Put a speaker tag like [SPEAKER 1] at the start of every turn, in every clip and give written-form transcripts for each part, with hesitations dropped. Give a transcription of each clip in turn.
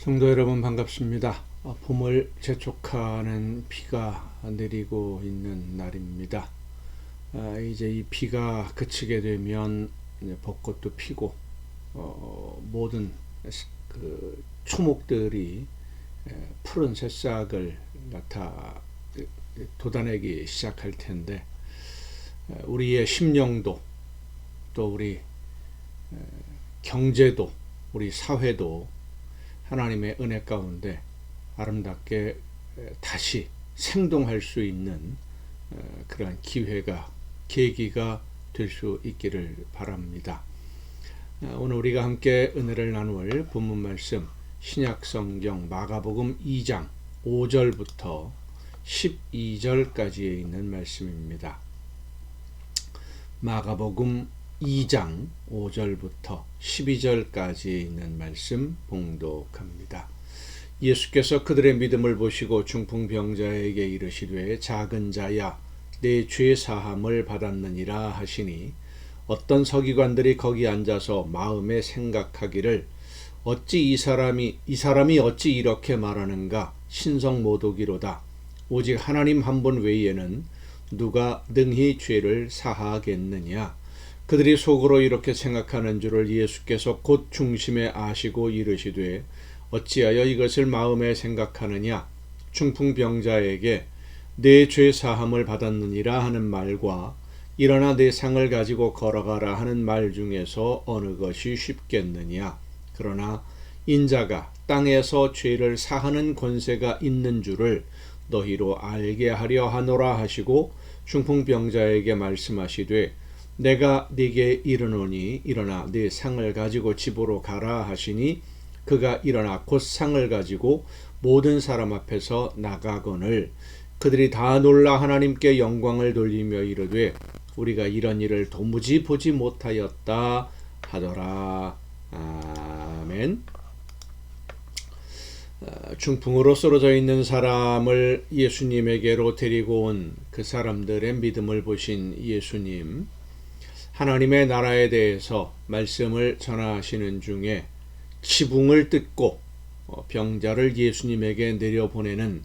[SPEAKER 1] 성도 여러분 반갑습니다. 봄을 재촉하는 비가 내리고 있는 날입니다. 이제 이 비가 그치게 되면 이제 벚꽃도 피고 모든 초목들이 푸른 새싹을 돋아내기 시작할 텐데, 우리의 심령도 또 우리 경제도 우리 사회도 하나님의 은혜 가운데 아름답게 다시 생동할 수 있는 그러한 계기가 될 수 있기를 바랍니다. 오늘 우리가 함께 은혜를 나눌 본문 말씀, 신약성경 마가복음 2장 5절부터 12절까지에 있는 말씀입니다. 마가복음 2장 5절부터 12절까지 있는 말씀 봉독합니다. 예수께서 그들의 믿음을 보시고 중풍병자에게 이르시되 작은 자야 내 죄 사함을 받았느니라 하시니, 어떤 서기관들이 거기 앉아서 마음에 생각하기를 어찌 이 사람이 어찌 이렇게 말하는가, 신성모독이로다. 오직 하나님 한 분 외에는 누가 능히 죄를 사하겠느냐. 그들이 속으로 이렇게 생각하는 줄을 예수께서 곧 중심에 아시고 이르시되 어찌하여 이것을 마음에 생각하느냐. 중풍병자에게 내 죄 사함을 받았느니라 하는 말과 일어나 내 상을 가지고 걸어가라 하는 말 중에서 어느 것이 쉽겠느냐. 그러나 인자가 땅에서 죄를 사하는 권세가 있는 줄을 너희로 알게 하려 하노라 하시고, 중풍병자에게 말씀하시되 내가 네게 이르노니 일어나 네 상을 가지고 집으로 가라 하시니, 그가 일어나 곧 상을 가지고 모든 사람 앞에서 나가거늘 그들이 다 놀라 하나님께 영광을 돌리며 이르되 우리가 이런 일을 도무지 보지 못하였다 하더라. 아멘. 중풍으로 쓰러져 있는 사람을 예수님에게로 데리고 온 그 사람들의 믿음을 보신 예수님, 하나님의 나라에 대해서 말씀을 전하시는 중에 지붕을 뜯고 병자를 예수님에게 내려보내는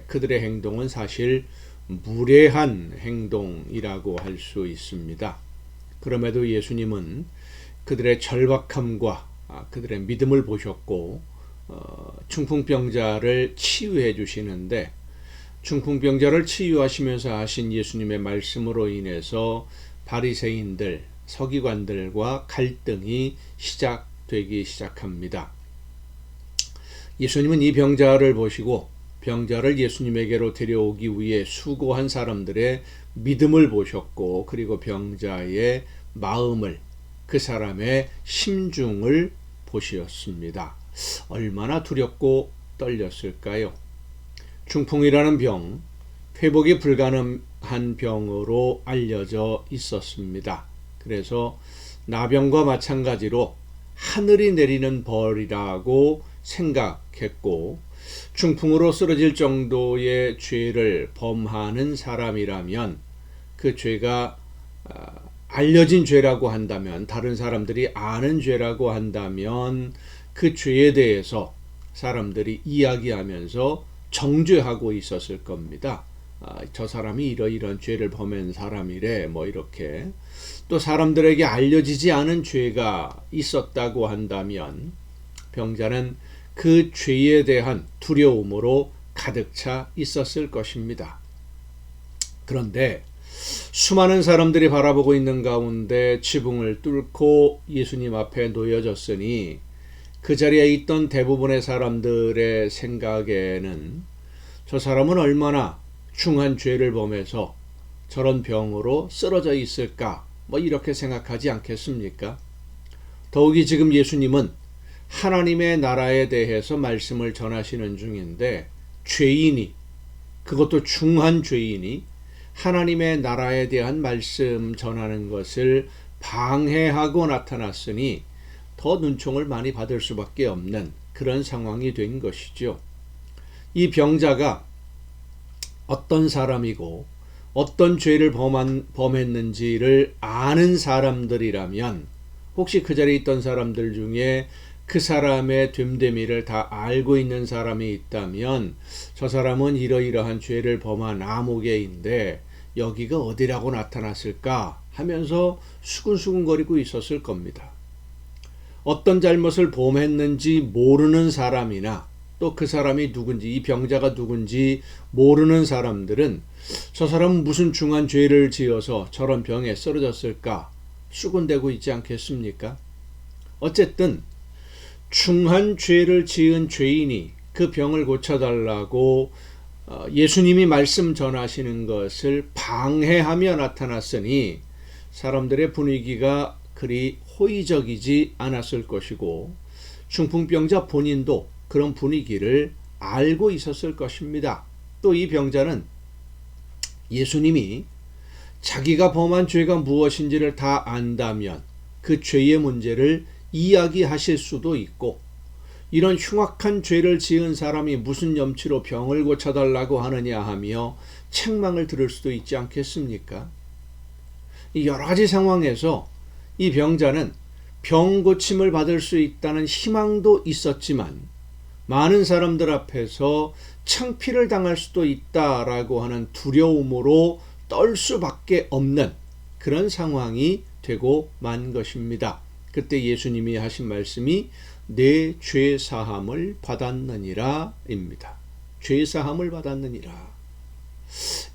[SPEAKER 1] 그들의 행동은 사실 무례한 행동이라고 할 수 있습니다. 그럼에도 예수님은 그들의 절박함과 그들의 믿음을 보셨고 중풍병자를 치유해 주시는데, 중풍병자를 치유하시면서 하신 예수님의 말씀으로 인해서 바리새인들, 서기관들과 갈등이 시작되기 시작합니다. 예수님은 이 병자를 보시고 병자를 예수님에게로 데려오기 위해 수고한 사람들의 믿음을 보셨고, 그리고 병자의 마음을, 그 사람의 심중을 보셨습니다. 얼마나 두렵고 떨렸을까요? 중풍이라는 병, 회복이 불가능한 병으로 알려져 있었습니다. 그래서 나병과 마찬가지로 하늘이 내리는 벌이라고 생각했고, 중풍으로 쓰러질 정도의 죄를 범하는 사람이라면 그 죄가 알려진 죄라고 한다면, 다른 사람들이 아는 죄라고 한다면 그 죄에 대해서 사람들이 이야기하면서 정죄하고 있었을 겁니다. 저 사람이 이러이러한 죄를 범한 사람이래, 이렇게. 또 사람들에게 알려지지 않은 죄가 있었다고 한다면 병자는 그 죄에 대한 두려움으로 가득 차 있었을 것입니다. 그런데 수많은 사람들이 바라보고 있는 가운데 지붕을 뚫고 예수님 앞에 놓여졌으니, 그 자리에 있던 대부분의 사람들의 생각에는 저 사람은 얼마나 중한 죄를 범해서 저런 병으로 쓰러져 있을까, 이렇게 생각하지 않겠습니까? 더욱이 지금 예수님은 하나님의 나라에 대해서 말씀을 전하시는 중인데, 죄인이, 그것도 중한 죄인이 하나님의 나라에 대한 말씀 전하는 것을 방해하고 나타났으니 더 눈총을 많이 받을 수밖에 없는 그런 상황이 된 것이죠. 이 병자가 어떤 사람이고 어떤 죄를 범했는지를 아는 사람들이라면, 혹시 그 자리에 있던 사람들 중에 그 사람의 됨됨이를 다 알고 있는 사람이 있다면 저 사람은 이러이러한 죄를 범한 아무개인데 여기가 어디라고 나타났을까 하면서 수근수근거리고 있었을 겁니다. 어떤 잘못을 범했는지 모르는 사람이나 또 그 사람이 누군지, 이 병자가 누군지 모르는 사람들은 저 사람은 무슨 중한 죄를 지어서 저런 병에 쓰러졌을까 수군대고 있지 않겠습니까? 어쨌든 중한 죄를 지은 죄인이 그 병을 고쳐달라고 예수님이 말씀 전하시는 것을 방해하며 나타났으니 사람들의 분위기가 그리 호의적이지 않았을 것이고 중풍병자 본인도 그런 분위기를 알고 있었을 것입니다. 또 이 병자는 예수님이 자기가 범한 죄가 무엇인지를 다 안다면 그 죄의 문제를 이야기하실 수도 있고 이런 흉악한 죄를 지은 사람이 무슨 염치로 병을 고쳐달라고 하느냐 하며 책망을 들을 수도 있지 않겠습니까? 여러 가지 상황에서 이 병자는 병 고침을 받을 수 있다는 희망도 있었지만 많은 사람들 앞에서 창피를 당할 수도 있다라고 하는 두려움으로 떨 수밖에 없는 그런 상황이 되고 만 것입니다. 그때 예수님이 하신 말씀이 내 죄 사함을 받았느니라 입니다. 죄 사함을 받았느니라.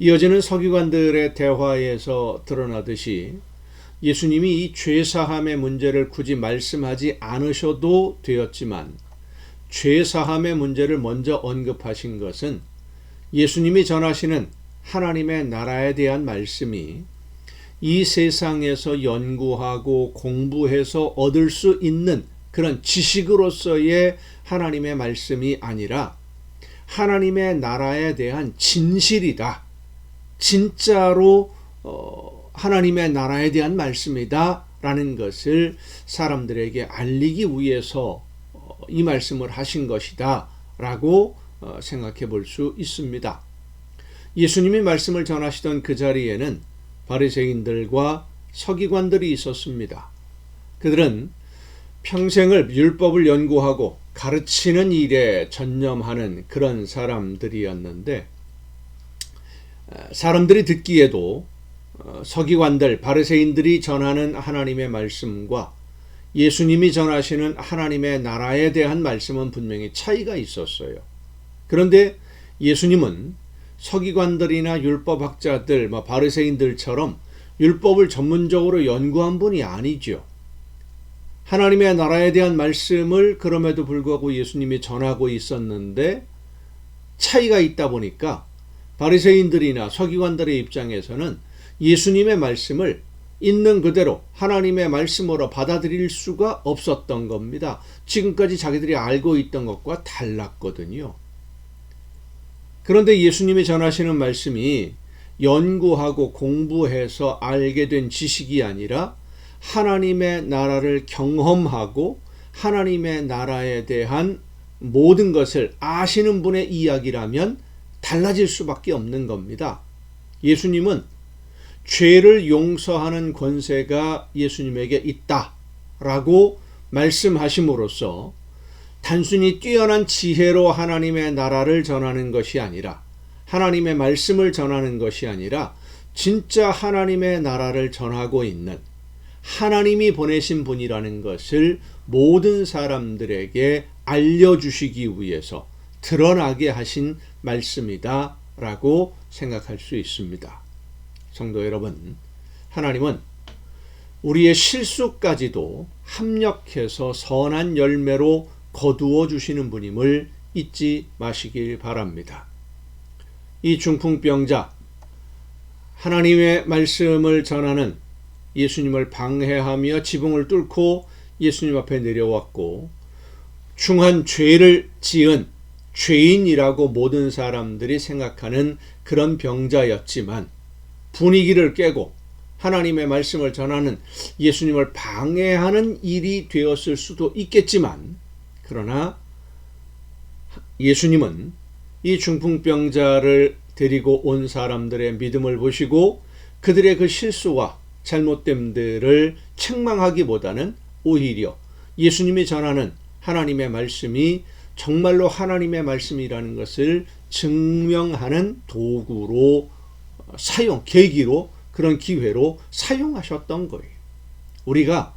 [SPEAKER 1] 이어지는 서기관들의 대화에서 드러나듯이 예수님이 이 죄 사함의 문제를 굳이 말씀하지 않으셔도 되었지만 죄 사함의 문제를 먼저 언급하신 것은 예수님이 전하시는 하나님의 나라에 대한 말씀이 이 세상에서 연구하고 공부해서 얻을 수 있는 그런 지식으로서의 하나님의 말씀이 아니라 하나님의 나라에 대한 진실이다. 진짜로 하나님의 나라에 대한 말씀이다 라는 것을 사람들에게 알리기 위해서 이 말씀을 하신 것이다 라고 생각해 볼 수 있습니다. 예수님이 말씀을 전하시던 그 자리에는 바리새인들과 서기관들이 있었습니다. 그들은 평생을 율법을 연구하고 가르치는 일에 전념하는 그런 사람들이었는데 사람들이 듣기에도 서기관들, 바리새인들이 전하는 하나님의 말씀과 예수님이 전하시는 하나님의 나라에 대한 말씀은 분명히 차이가 있었어요. 그런데 예수님은 서기관들이나 율법학자들, 바리새인들처럼 율법을 전문적으로 연구한 분이 아니죠. 하나님의 나라에 대한 말씀을 그럼에도 불구하고 예수님이 전하고 있었는데 차이가 있다 보니까 바리새인들이나 서기관들의 입장에서는 예수님의 말씀을 있는 그대로 하나님의 말씀으로 받아들일 수가 없었던 겁니다. 지금까지 자기들이 알고 있던 것과 달랐거든요. 그런데 예수님이 전하시는 말씀이 연구하고 공부해서 알게 된 지식이 아니라 하나님의 나라를 경험하고 하나님의 나라에 대한 모든 것을 아시는 분의 이야기라면 달라질 수밖에 없는 겁니다. 예수님은 죄를 용서하는 권세가 예수님에게 있다라고 말씀하심으로써 단순히 뛰어난 지혜로 하나님의 나라를 전하는 것이 아니라 하나님의 말씀을 전하는 것이 아니라 진짜 하나님의 나라를 전하고 있는 하나님이 보내신 분이라는 것을 모든 사람들에게 알려주시기 위해서 드러나게 하신 말씀이다 라고 생각할 수 있습니다. 성도 여러분, 하나님은 우리의 실수까지도 합력해서 선한 열매로 거두어 주시는 분임을 잊지 마시길 바랍니다. 이 중풍병자, 하나님의 말씀을 전하는 예수님을 방해하며 지붕을 뚫고 예수님 앞에 내려왔고 중한 죄를 지은 죄인이라고 모든 사람들이 생각하는 그런 병자였지만 분위기를 깨고 하나님의 말씀을 전하는 예수님을 방해하는 일이 되었을 수도 있겠지만 그러나 예수님은 이 중풍병자를 데리고 온 사람들의 믿음을 보시고 그들의 그 실수와 잘못됨들을 책망하기보다는 오히려 예수님이 전하는 하나님의 말씀이 정말로 하나님의 말씀이라는 것을 증명하는 도구로 계기로, 그런 기회로 사용하셨던 거예요. 우리가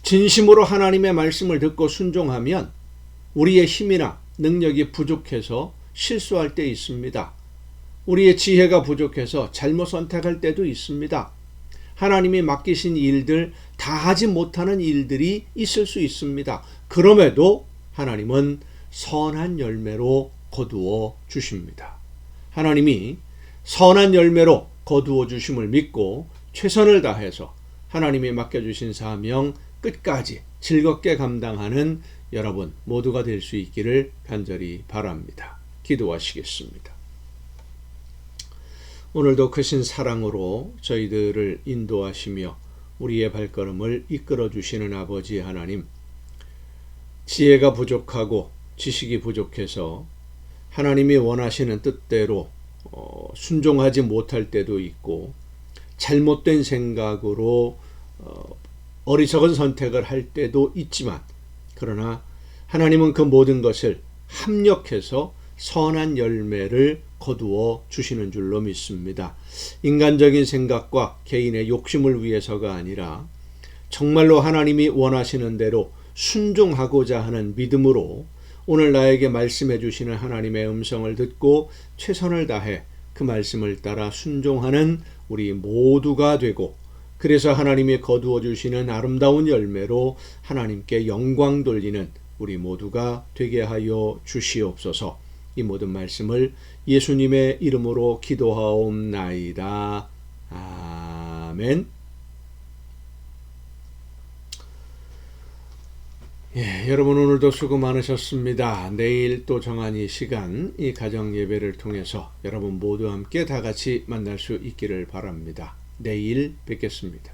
[SPEAKER 1] 진심으로 하나님의 말씀을 듣고 순종하면 우리의 힘이나 능력이 부족해서 실수할 때 있습니다. 우리의 지혜가 부족해서 잘못 선택할 때도 있습니다. 하나님이 맡기신 일들, 다 하지 못하는 일들이 있을 수 있습니다. 그럼에도 하나님은 선한 열매로 거두어 주십니다. 하나님이 선한 열매로 거두어 주심을 믿고 최선을 다해서 하나님이 맡겨주신 사명 끝까지 즐겁게 감당하는 여러분 모두가 될 수 있기를 간절히 바랍니다. 기도하시겠습니다. 오늘도 크신 사랑으로 저희들을 인도하시며 우리의 발걸음을 이끌어 주시는 아버지 하나님, 지혜가 부족하고 지식이 부족해서 하나님이 원하시는 뜻대로 순종하지 못할 때도 있고, 잘못된 생각으로 어리석은 선택을 할 때도 있지만, 그러나 하나님은 그 모든 것을 합력해서 선한 열매를 거두어 주시는 줄로 믿습니다. 인간적인 생각과 개인의 욕심을 위해서가 아니라 정말로 하나님이 원하시는 대로 순종하고자 하는 믿음으로 오늘 나에게 말씀해 주시는 하나님의 음성을 듣고 최선을 다해 그 말씀을 따라 순종하는 우리 모두가 되고, 그래서 하나님이 거두어 주시는 아름다운 열매로 하나님께 영광 돌리는 우리 모두가 되게 하여 주시옵소서. 이 모든 말씀을 예수님의 이름으로 기도하옵나이다. 아멘. 여러분 오늘도 수고 많으셨습니다. 내일 또 정한 이 시간, 이 가정 예배를 통해서 여러분 모두 함께 다 같이 만날 수 있기를 바랍니다. 내일 뵙겠습니다.